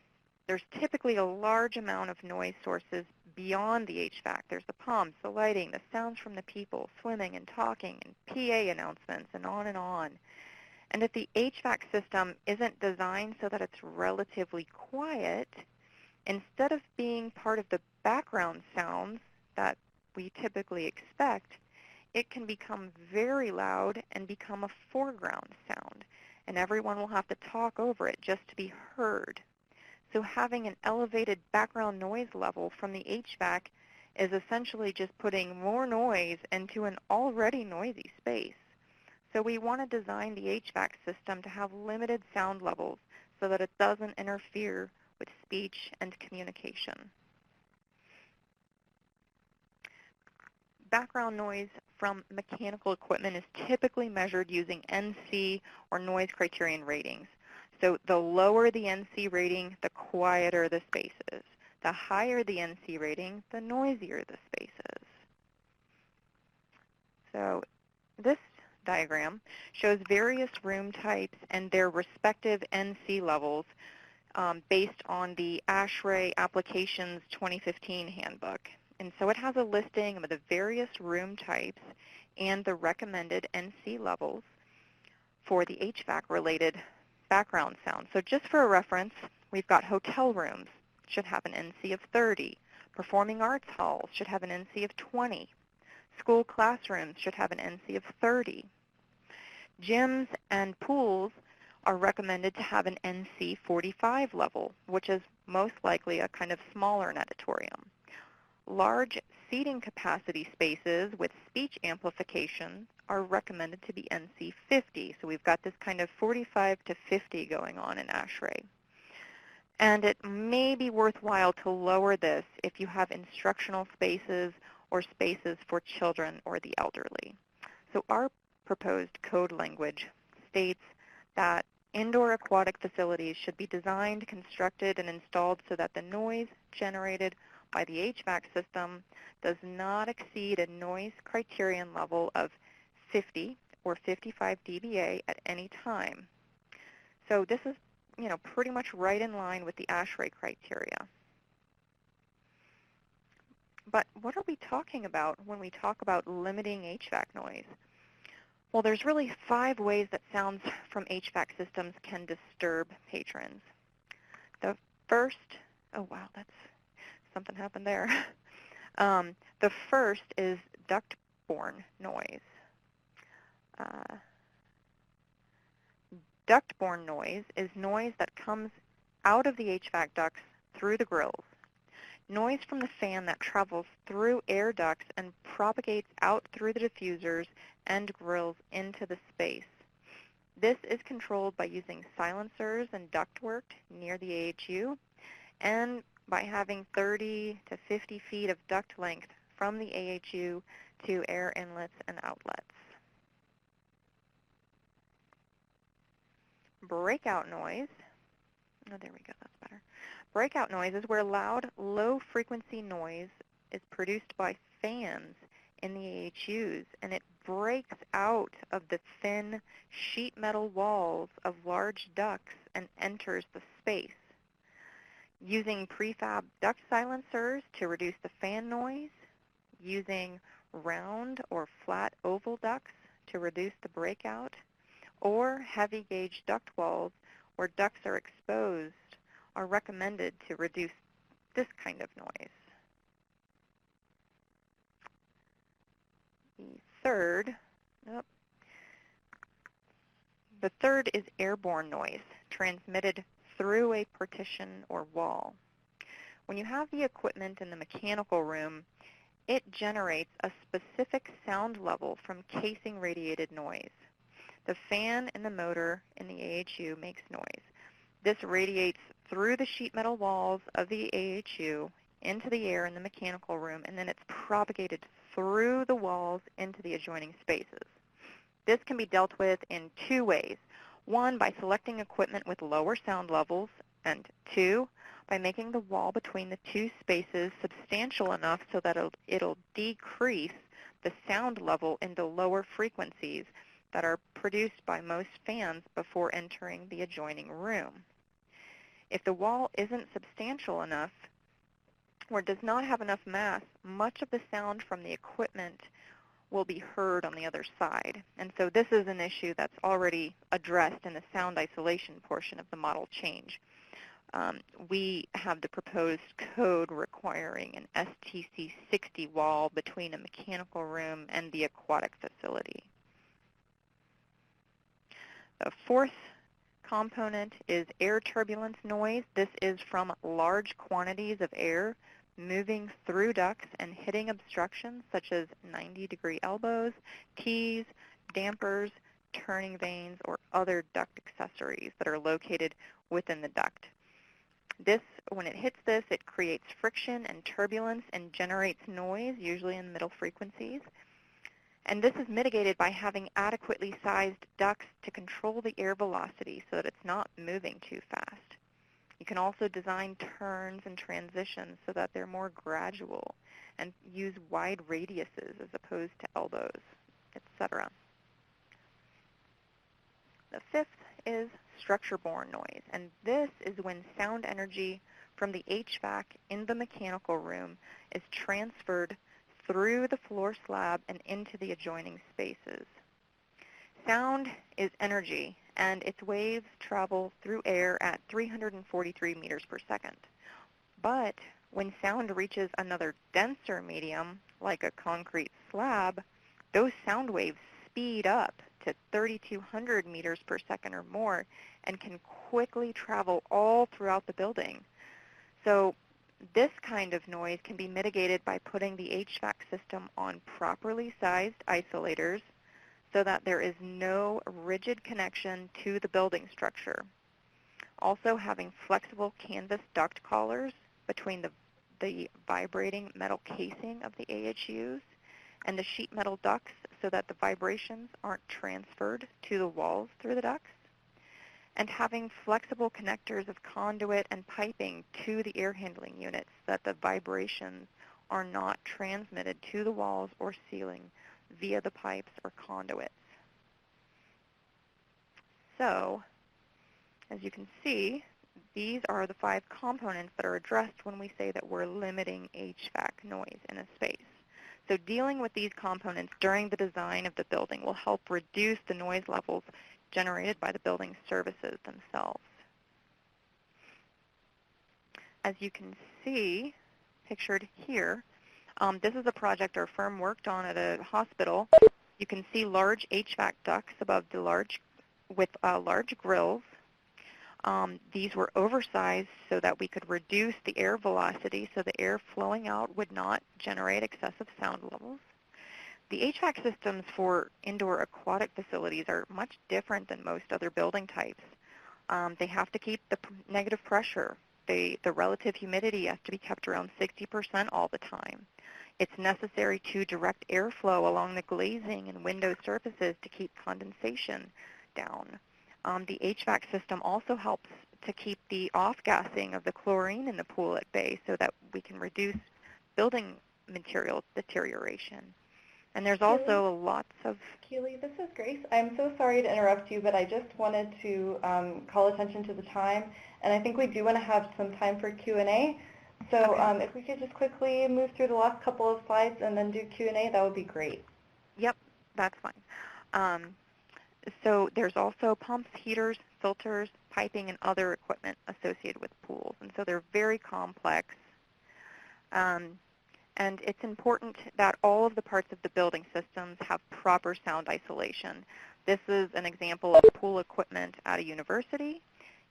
there's typically a large amount of noise sources beyond the HVAC. There's the pumps, the lighting, the sounds from the people swimming and talking, and PA announcements, and on and on. And if the HVAC system isn't designed so that it's relatively quiet, instead of being part of the background sounds that we typically expect, it can become very loud and become a foreground sound, and everyone will have to talk over it just to be heard. So having an elevated background noise level from the HVAC is essentially just putting more noise into an already noisy space. So we want to design the HVAC system to have limited sound levels so that it doesn't interfere with speech and communication. Background noise from mechanical equipment is typically measured using NC or noise criterion ratings. So the lower the NC rating, the quieter the space is. The higher the NC rating, the noisier the space is. So this diagram shows various room types and their respective NC levels based on the ASHRAE Applications 2015 handbook. And so it has a listing of the various room types and the recommended NC levels for the HVAC-related background sound. So just for a reference, we've got hotel rooms, should have an NC of 30. Performing arts halls should have an NC of 20. School classrooms should have an NC of 30. Gyms and pools are recommended to have an NC 45 level, which is most likely a kind of smaller netatorium. Large seating capacity spaces with speech amplification are recommended to be NC 50. So we've got this kind of 45 to 50 going on in ASHRAE. And it may be worthwhile to lower this if you have instructional spaces or spaces for children or the elderly. So our proposed code language states that indoor aquatic facilities should be designed, constructed, and installed so that the noise generated by the HVAC system does not exceed a noise criterion level of 50 or 55 dBA at any time. So this is, pretty much right in line with the ASHRAE criteria. But what are we talking about when we talk about limiting HVAC noise? Well, there's really 5 ways that sounds from HVAC systems can disturb patrons. The first, oh wow, something happened there. The first is duct-borne noise. Duct-borne noise is noise that comes out of the HVAC ducts through the grills. Noise from the fan that travels through air ducts and propagates out through the diffusers and grills into the space. This is controlled by using silencers and ductwork near the AHU and by having 30 to 50 feet of duct length from the AHU to air inlets and outlets. Breakout noise, oh there we go, that's better. Breakout noise is where loud, low-frequency noise is produced by fans in the AHUs, and it breaks out of the thin sheet metal walls of large ducts and enters the space. Using prefab duct silencers to reduce the fan noise, using round or flat oval ducts to reduce the breakout, or heavy gauge duct walls where ducts are exposed are recommended to reduce this kind of noise. The third is airborne noise, transmitted through a partition or wall. When you have the equipment in the mechanical room, it generates a specific sound level from casing radiated noise. The fan in the motor in the AHU makes noise. This radiates through the sheet metal walls of the AHU into the air in the mechanical room, and then it's propagated through the walls into the adjoining spaces. This can be dealt with in two ways. One, by selecting equipment with lower sound levels, and two, by making the wall between the two spaces substantial enough so that it'll decrease the sound level into lower frequencies that are produced by most fans before entering the adjoining room. If the wall isn't substantial enough or does not have enough mass, much of the sound from the equipment will be heard on the other side. And so this is an issue that's already addressed in the sound isolation portion of the model change. We have the proposed code requiring an STC 60 wall between a mechanical room and the aquatic facility. The fourth component is air turbulence noise. This is from large quantities of air moving through ducts and hitting obstructions such as 90-degree elbows, T's, dampers, turning vanes, or other duct accessories that are located within the duct. When it hits this, it creates friction and turbulence and generates noise, usually in middle frequencies. And this is mitigated by having adequately sized ducts to control the air velocity so that it's not moving too fast. You can also design turns and transitions so that they're more gradual and use wide radiuses as opposed to elbows, etc. The fifth is structure-borne noise, and this is when sound energy from the HVAC in the mechanical room is transferred through the floor slab and into the adjoining spaces. Sound is energy, and its waves travel through air at 343 meters per second. But when sound reaches another denser medium, like a concrete slab, those sound waves speed up to 3,200 meters per second or more and can quickly travel all throughout the building. So this kind of noise can be mitigated by putting the HVAC system on properly sized isolators so that there is no rigid connection to the building structure. Also, having flexible canvas duct collars between the vibrating metal casing of the AHUs and the sheet metal ducts so that the vibrations aren't transferred to the walls through the ducts. And having flexible connectors of conduit and piping to the air handling units so that the vibrations are not transmitted to the walls or ceiling via the pipes or conduits. So, as you can see, these are the 5 components that are addressed when we say that we're limiting HVAC noise in a space. So dealing with these components during the design of the building will help reduce the noise levels generated by the building services themselves. As you can see, pictured here, this is a project our firm worked on at a hospital. You can see large HVAC ducts above the large grills. These were oversized so that we could reduce the air velocity so the air flowing out would not generate excessive sound levels. The HVAC systems for indoor aquatic facilities are much different than most other building types. They have to keep the negative pressure. The relative humidity has to be kept around 60% all the time. It's necessary to direct airflow along the glazing and window surfaces to keep condensation down. The HVAC system also helps to keep the off-gassing of the chlorine in the pool at bay so that we can reduce building material deterioration. And there's also lots of... Keely, this is Grace. I'm so sorry to interrupt you, but I just wanted to call attention to the time, and I think we do want to have some time for Q&A. So Okay. if we could just quickly move through the last couple of slides and then do Q&A, that would be great. Yep, that's fine. So there's also pumps, heaters, filters, piping, and other equipment associated with pools. And so they're very complex. And it's important that all of the parts of the building systems have proper sound isolation. This is an example of pool equipment at a university.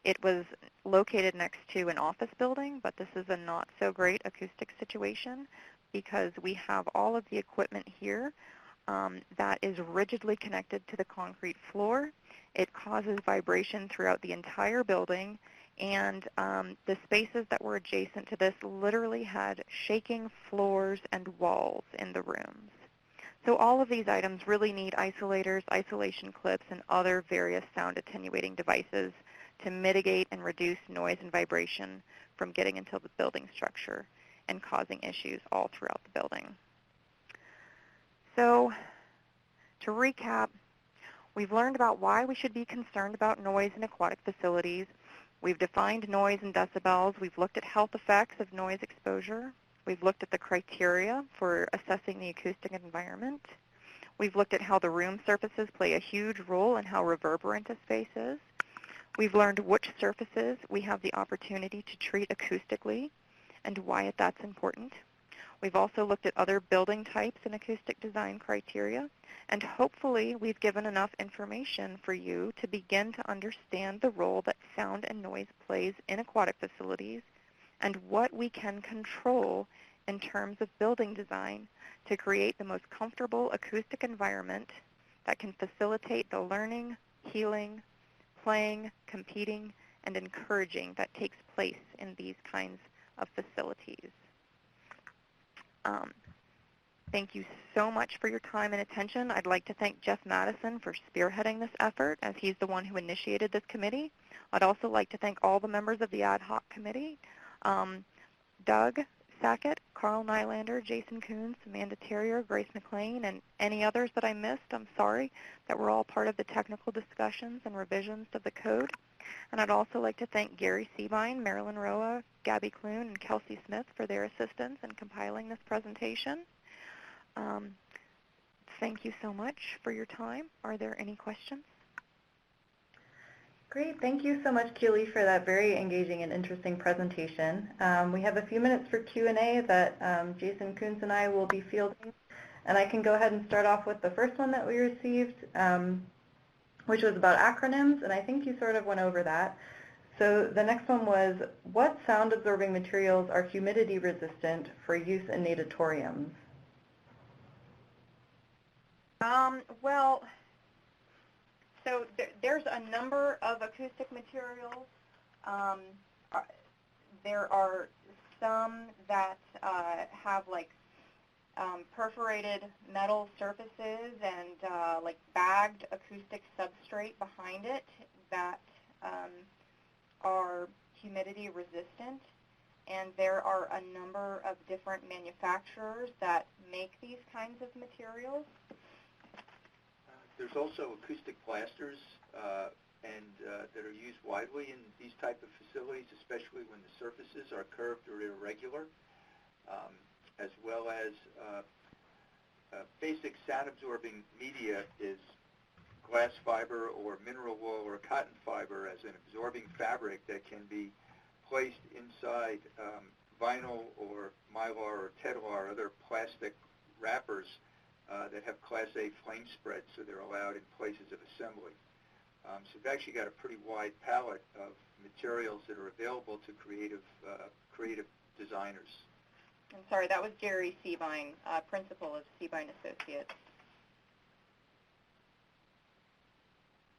It was located next to an office building, but this is a not-so-great acoustic situation. because we have all of the equipment here that is rigidly connected to the concrete floor. It causes vibration throughout the entire building, and the spaces that were adjacent to this literally had shaking floors and walls in the rooms. So all of these items really need isolators, isolation clips, and other various sound attenuating devices to mitigate and reduce noise and vibration from getting into the building structure and causing issues all throughout the building. So to recap, we've learned about why we should be concerned about noise in aquatic facilities. We've defined noise in decibels. We've looked at health effects of noise exposure. We've looked at the criteria for assessing the acoustic environment. We've looked at how the room surfaces play a huge role in how reverberant a space is. We've learned which surfaces we have the opportunity to treat acoustically and why that's important. We've also looked at other building types and acoustic design criteria, and hopefully we've given enough information for you to begin to understand the role that sound and noise plays in aquatic facilities and what we can control in terms of building design to create the most comfortable acoustic environment that can facilitate the learning, healing, playing, competing, and encouraging that takes place in these kinds of facilities. Thank you so much for your time and attention. I'd like to thank Jeff Madison for spearheading this effort, as he's the one who initiated this committee. I'd also like to thank all the members of the ad hoc committee, Doug Sackett, Carl Nylander, Jason Coons, Amanda Terrier, Grace McLean, and any others that I missed. I'm sorry, that were all part of the technical discussions and revisions of the code. And I'd also like to thank Gary Siebein, Marilyn Roa, Gabby Clune, and Kelsey Smith for their assistance in compiling this presentation. Thank you so much for your time. Are there any questions? Great. Thank you so much, Keely, for that very engaging and interesting presentation. We have a few minutes for Q&A that Jason Coons and I will be fielding. And I can go ahead and start off with the first one that we received, which was about acronyms, and I think you sort of went over that. So the next one was, what sound-absorbing materials are humidity resistant for use in natatoriums? Well, so there's a number of acoustic materials. There are some that have like perforated metal surfaces and like bagged acoustic substrate behind it that are humidity resistant. And there are a number of different manufacturers that make these kinds of materials. There's also acoustic plasters that are used widely in these type of facilities, especially when the surfaces are curved or irregular, as well as basic sound-absorbing media is glass fiber or mineral wool or cotton fiber as an absorbing fabric that can be placed inside vinyl or mylar or Tedlar, other plastic wrappers that have Class A flame spread, so they're allowed in places of assembly. So we've actually got a pretty wide palette of materials that are available to creative designers. I'm sorry, that was Gary Siebein, principal of Siebein Associates.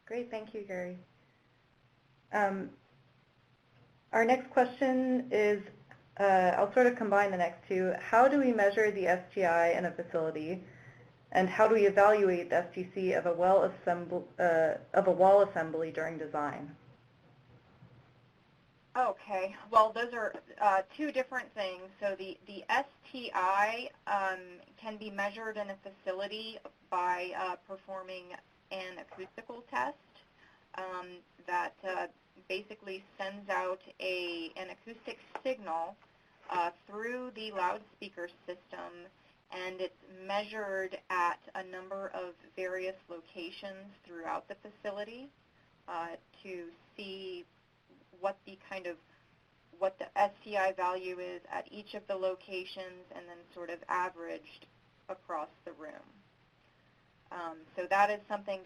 Great, thank you, Gary. Our next question is, I'll sort of combine the next two. How do we measure the STI in a facility? And how do we evaluate the STC of a wall assembly during design? Okay, well, those are two different things. So the STI can be measured in a facility by performing an acoustical test that basically sends out an acoustic signal through the loudspeaker system, and it's measured at a number of various locations throughout the facility to see what the STI value is at each of the locations, and then sort of averaged across the room. So that is something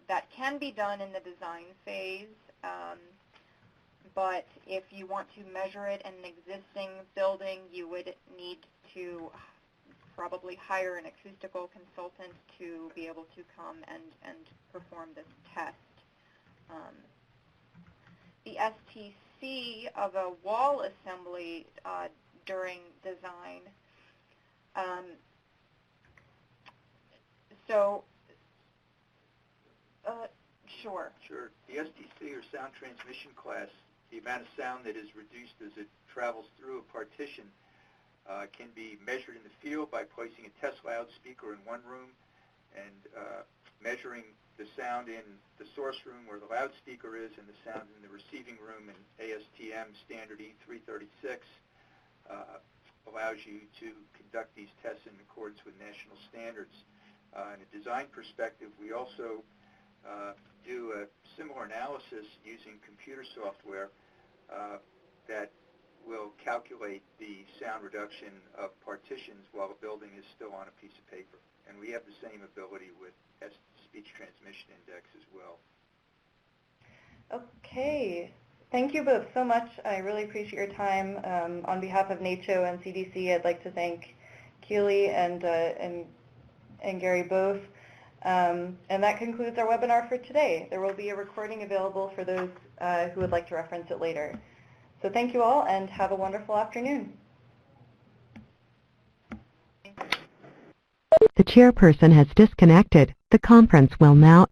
that can be done in the design phase. but if you want to measure it in an existing building, you would need to probably hire an acoustical consultant to be able to come and perform this test. The STC of a wall assembly during design. Sure. Sure. The STC, or sound transmission class, the amount of sound that is reduced as it travels through a partition can be measured in the field by placing a test loudspeaker in one room and measuring the sound in the source room where the loudspeaker is and the sound in the receiving room. And ASTM standard E336 allows you to conduct these tests in accordance with national standards. In a design perspective, we also do a similar analysis using computer software that will calculate the sound reduction of partitions while the building is still on a piece of paper. And we have the same ability with speech transmission index as well. Okay. Thank you both so much. I really appreciate your time. On behalf of NACCHO and CDC, I'd like to thank Keely and Gary both. And that concludes our webinar for today. There will be a recording available for those who would like to reference it later. So thank you all, and have a wonderful afternoon. The chairperson has disconnected. The conference will now